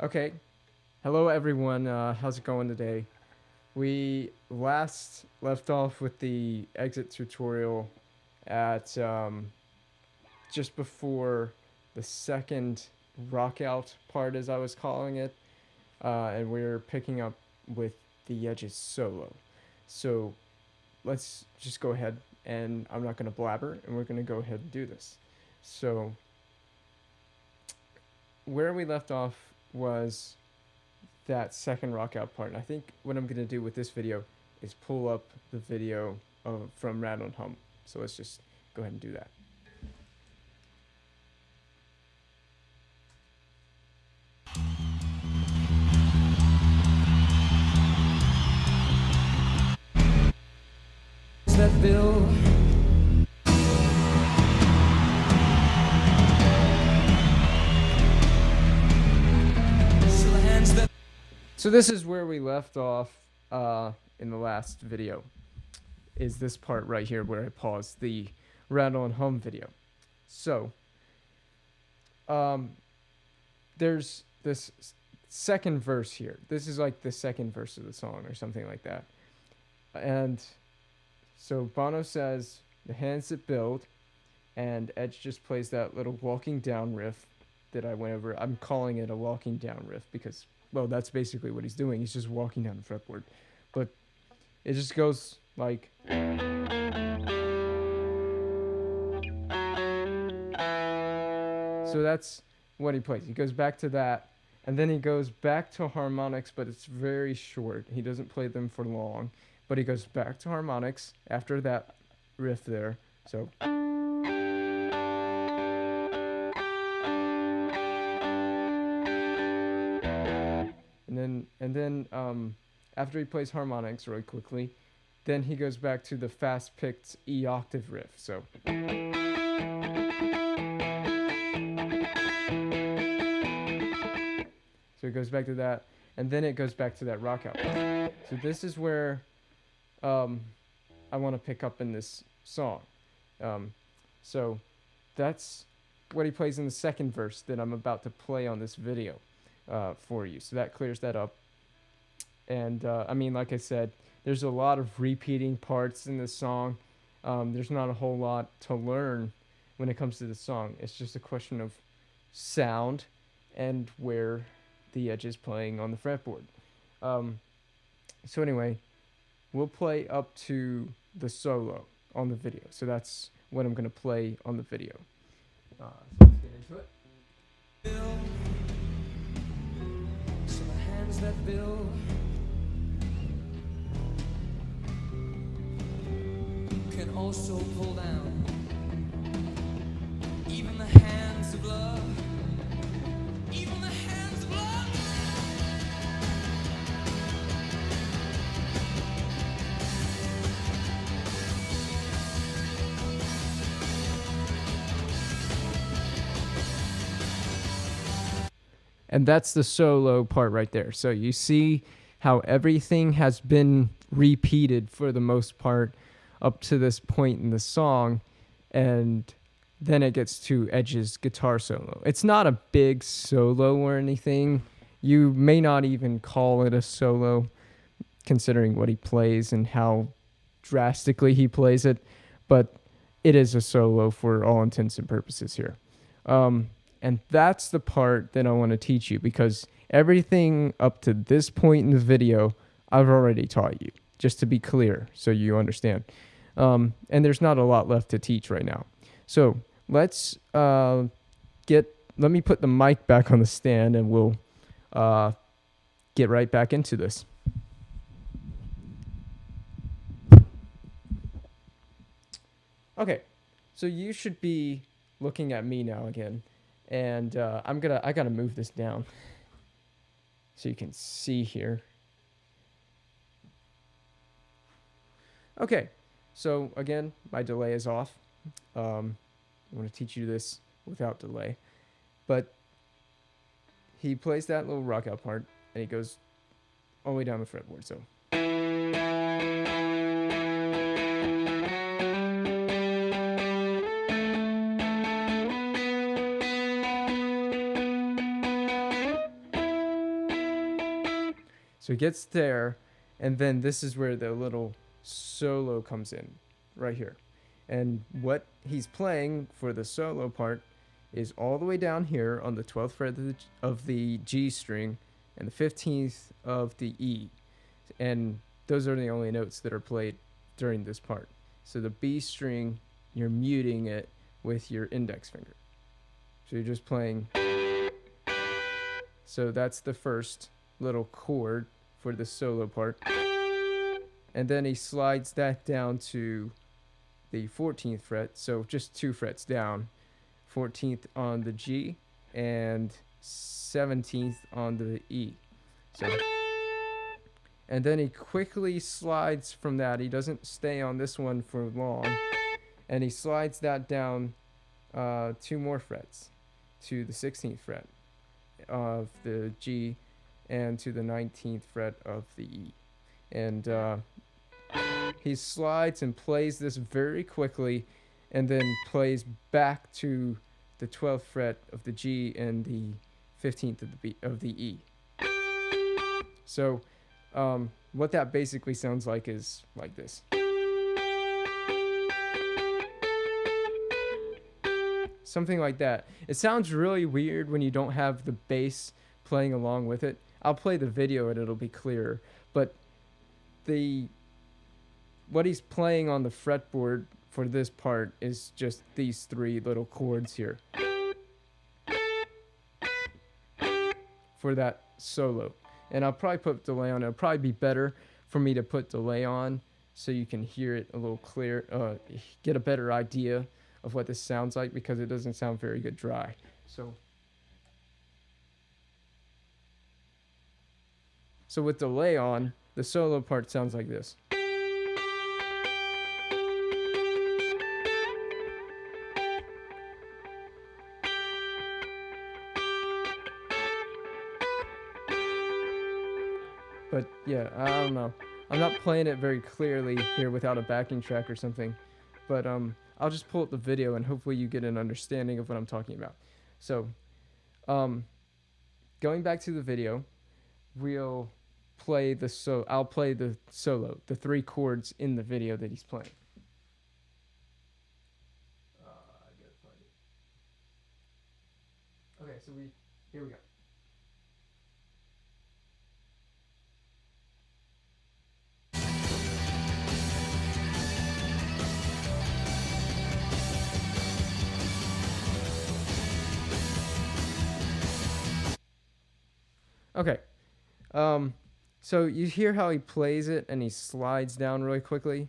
Okay, hello everyone. How's it going today? We last left off with the exit tutorial at just before the second rock out part, as I was calling it, and we're picking up with the edges solo. So let's just go ahead, and I'm not going to blabber, and we're going to go ahead and do this. So where we left off was that second rock out part. And I think what I'm going to do with this video is pull up the video from Rattle and Hum. So let's just go ahead and do that. That bill. So this is where we left off in the last video, is this part right here where I paused the Rattle and Hum video. So there's this second verse here. This is like the second verse of the song or something like that. And so Bono says, the hands that build, and Edge just plays that little walking down riff that I went over. I'm calling it a walking down riff because, well, that's basically what he's doing. He's just walking down the fretboard. But it just goes like... So that's what he plays. He goes back to that, and then he goes back to harmonics, but it's very short. He doesn't play them for long, but he goes back to harmonics after that riff there. So... And then after he plays harmonics really quickly, then he goes back to the fast-picked E octave riff. So he goes back to that, and then it goes back to that rock out. So this is where I want to pick up in this song. So that's what he plays in the second verse that I'm about to play on this video for you. So that clears that up. And I mean, like I said, there's a lot of repeating parts in this song. There's not a whole lot to learn when it comes to the song. It's just a question of sound and where the Edge is playing on the fretboard. So anyway, we'll play up to the solo on the video. So that's what I'm going to play on the video. So let's get into it. So the hands that build can also pull down. Even the hands of love. Even the hands of love. And that's the solo part right there. So you see how everything has been repeated for the most part up to this point in the song, and then it gets to Edge's guitar solo. It's not a big solo or anything. You may not even call it a solo, considering what he plays and how drastically he plays it, but it is a solo for all intents and purposes here. And that's the part that I want to teach you, because everything up to this point in the video, I've already taught you, just to be clear, so you understand. And there's not a lot left to teach right now. So let me put the mic back on the stand, and we'll get right back into this. Okay, so you should be looking at me now again, and I gotta move this down so you can see here. Okay. So again, my delay is off. I want to teach you this without delay. But he plays that little rock out part, and he goes all the way down the fretboard. So. So he gets there, and then this is where the little solo comes in, right here. And what he's playing for the solo part is all the way down here on the 12th fret of the G string and the 15th of the E. And those are the only notes that are played during this part. So the B string, you're muting it with your index finger. So you're just playing. So that's the first little chord for the solo part. And then he slides that down to the 14th fret, so just 2 frets down. 14th on the G and 17th on the E. So, and then he quickly slides from that. He doesn't stay on this one for long, and he slides that down 2 more frets to the 16th fret of the G and to the 19th fret of the E. And he slides and plays this very quickly, and then plays back to the 12th fret of the G and the 15th of the E. So what that basically sounds like is like this. Something like that. It sounds really weird when you don't have the bass playing along with it. I'll play the video and it'll be clearer. But what he's playing on the fretboard for this part is just these 3 little chords here for that solo. And I'll probably put delay on. It'll probably be better for me to put delay on so you can hear it a little clear, get a better idea of what this sounds like, because it doesn't sound very good dry. So with delay on, the solo part sounds like this. But yeah, I don't know. I'm not playing it very clearly here without a backing track or something. But I'll just pull up the video and hopefully you get an understanding of what I'm talking about. So going back to the video, we'll play I'll play the solo, the 3 chords in the video that he's playing. I gotta find it. Okay, so here we go. Okay. So you hear how he plays it and he slides down really quickly.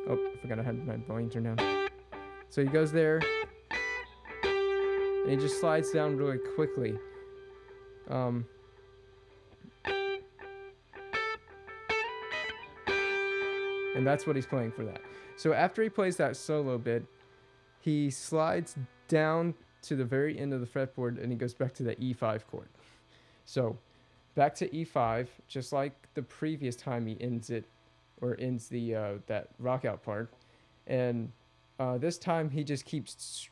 Oh, I forgot I had my volume turned down. So he goes there and he just slides down really quickly. And that's what he's playing for that. So after he plays that solo bit, he slides down to the very end of the fretboard and he goes back to the E5 chord. So back to E5, just like the previous time he ends it, or ends the that rock out part. And this time he just keeps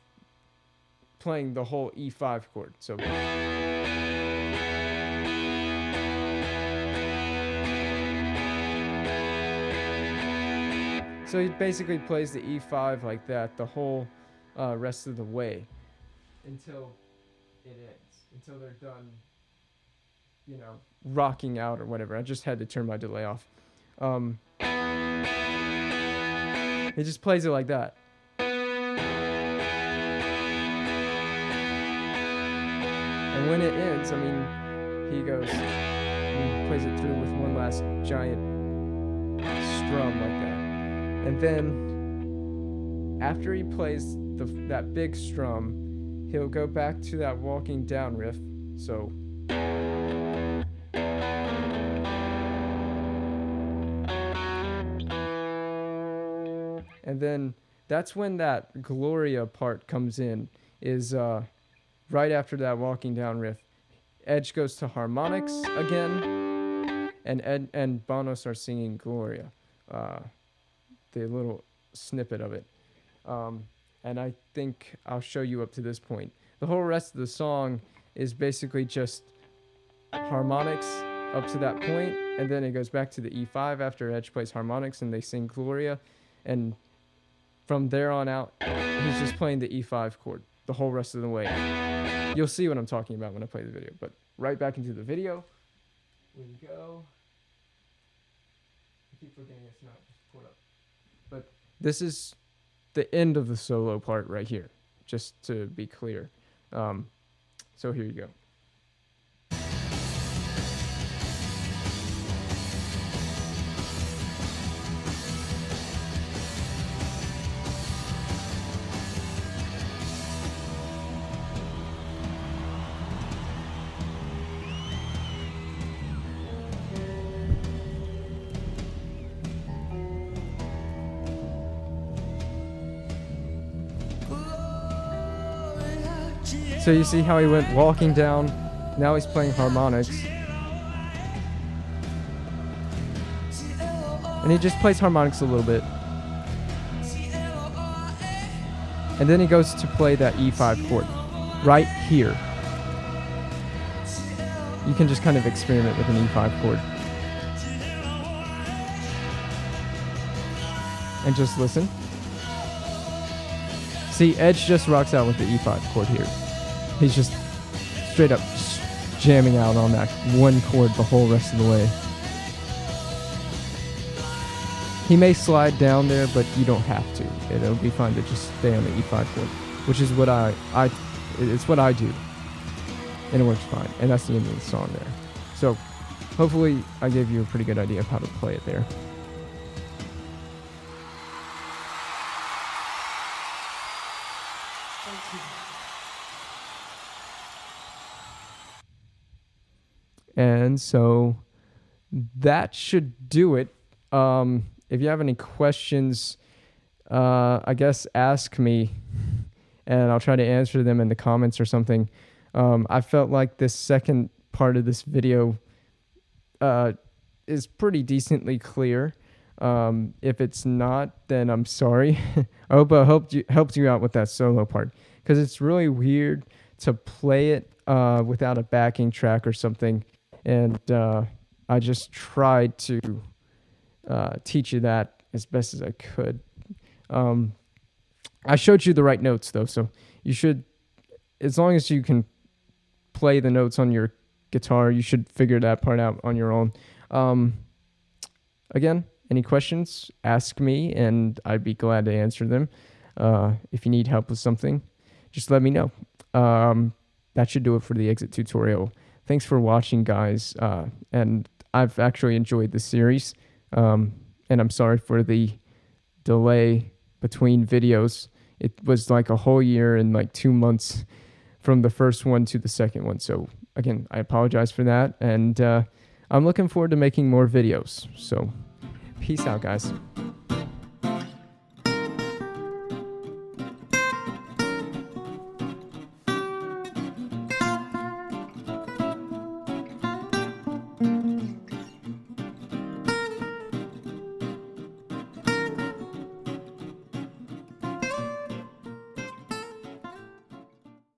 playing the whole E5 chord. So he basically plays the E5 like that the whole rest of the way until it ends, until they're done, rocking out or whatever. I just had to turn my delay off. He just plays it like that. And when it ends, he goes, he plays it through with one last giant strum like that. And then after he plays that big strum, he'll go back to that walking down riff. So and then that's when that Gloria part comes in, is right after that walking down riff. Edge goes to harmonics again, and Bono starts singing Gloria, the little snippet of it. And I think I'll show you up to this point. The whole rest of the song is basically just harmonics up to that point, and then it goes back to the E5 after Edge plays harmonics and they sing Gloria, and from there on out, he's just playing the E5 chord the whole rest of the way. You'll see what I'm talking about when I play the video, but right back into the video we go. I keep forgetting it's not just pulled up. But this is the end of the solo part right here, just to be clear. So here you go. So you see how he went walking down, now he's playing harmonics. And he just plays harmonics a little bit. And then he goes to play that E5 chord, right here. You can just kind of experiment with an E5 chord. And just listen. See, Edge just rocks out with the E5 chord here. He's just straight up jamming out on that one chord the whole rest of the way. He may slide down there, but you don't have to. It'll be fine to just stay on the E5 chord, which is what it's what I do. And it works fine. And that's the end of the song there. So hopefully I gave you a pretty good idea of how to play it there. And so that should do it. If you have any questions, I guess ask me and I'll try to answer them in the comments or something. I felt like this second part of this video is pretty decently clear. If it's not, then I'm sorry. I hope I helped you out with that solo part, because it's really weird to play it without a backing track or something. And I just tried to teach you that as best as I could. I showed you the right notes, though, so you should, as long as you can play the notes on your guitar, you should figure that part out on your own. Again, any questions, ask me, and I'd be glad to answer them. If you need help with something, just let me know. That should do it for the exit tutorial. Thanks for watching, guys, and I've actually enjoyed the series, and I'm sorry for the delay between videos. It was like a whole year and like 2 months from the first one to the second one, so again, I apologize for that, and I'm looking forward to making more videos, so peace out, guys.